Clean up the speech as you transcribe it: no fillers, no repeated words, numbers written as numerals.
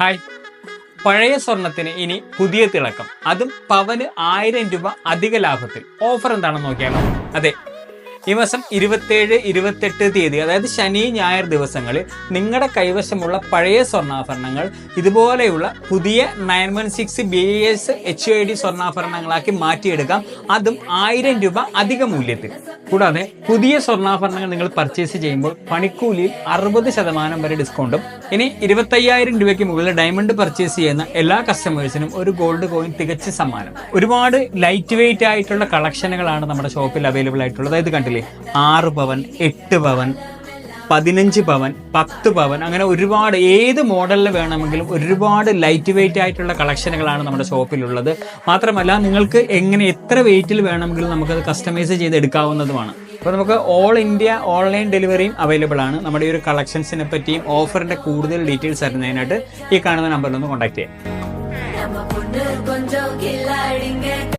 Hi. പഴയ സ്വർണത്തിന് ഇനി പുതിയ തിളക്കം, അതും പവന് 1000 രൂപ അധിക ലാഭത്തിൽ. ഓഫർ എന്താണെന്ന് നോക്കിയാലോ? അതെ, ഈ മാസം 27, 28 തീയതി, അതായത് ശനി ഞായർ ദിവസങ്ങളിൽ നിങ്ങളുടെ കൈവശമുള്ള പഴയ സ്വർണ്ണാഭരണങ്ങൾ ഇതുപോലെയുള്ള പുതിയ 916 BIS HUID സ്വർണ്ണാഭരണങ്ങളാക്കി മാറ്റിയെടുക്കാം, അതും 1000 രൂപ അധിക മൂല്യത്തിൽ. കൂടാതെ പുതിയ സ്വർണ്ണാഭരണങ്ങൾ നിങ്ങൾ പർച്ചേസ് ചെയ്യുമ്പോൾ പണിക്കൂലിയിൽ 60% വരെ ഡിസ്കൗണ്ടും. ഇനി 25,000 രൂപയ്ക്ക് മുകളിൽ ഡയമണ്ട് പർച്ചേസ് ചെയ്യുന്ന എല്ലാ കസ്റ്റമേഴ്സിനും ഒരു ഗോൾഡ് കോയിൻ തികച്ച സമ്മാനം. ഒരുപാട് ലൈറ്റ് വെയിറ്റ് ആയിട്ടുള്ള കളക്ഷനുകളാണ് നമ്മുടെ ഷോപ്പിൽ അവൈലബിൾ ആയിട്ടുള്ളത്. അതായത് കണ്ടില്ലേ, 6 പവൻ, 8 പവൻ, 15 പവൻ, 10 പവൻ, അങ്ങനെ ഒരുപാട് ഏത് മോഡലിൽ വേണമെങ്കിലും ഒരുപാട് ലൈറ്റ് വെയിറ്റ് ആയിട്ടുള്ള കളക്ഷനുകളാണ് നമ്മുടെ ഷോപ്പിലുള്ളത്. മാത്രമല്ല, നിങ്ങൾക്ക് എത്ര വെയിറ്റിൽ വേണമെങ്കിലും നമുക്കത് കസ്റ്റമൈസ് ചെയ്ത് എടുക്കാവുന്നതുമാണ്. അപ്പോൾ നമുക്ക് ഓൾ ഇന്ത്യ ഓൺലൈൻ ഡെലിവറിയും അവൈലബിൾ ആണ്. നമ്മുടെ ഈ ഒരു കളക്ഷൻസിനെ പറ്റിയും ഓഫറിന്റെ കൂടുതൽ ഡീറ്റെയിൽസ് അറിയുന്നതിനായിട്ട് ഈ കാണുന്ന നമ്പറിൽ ഒന്ന് കോൺടാക്ട് ചെയ്യാം.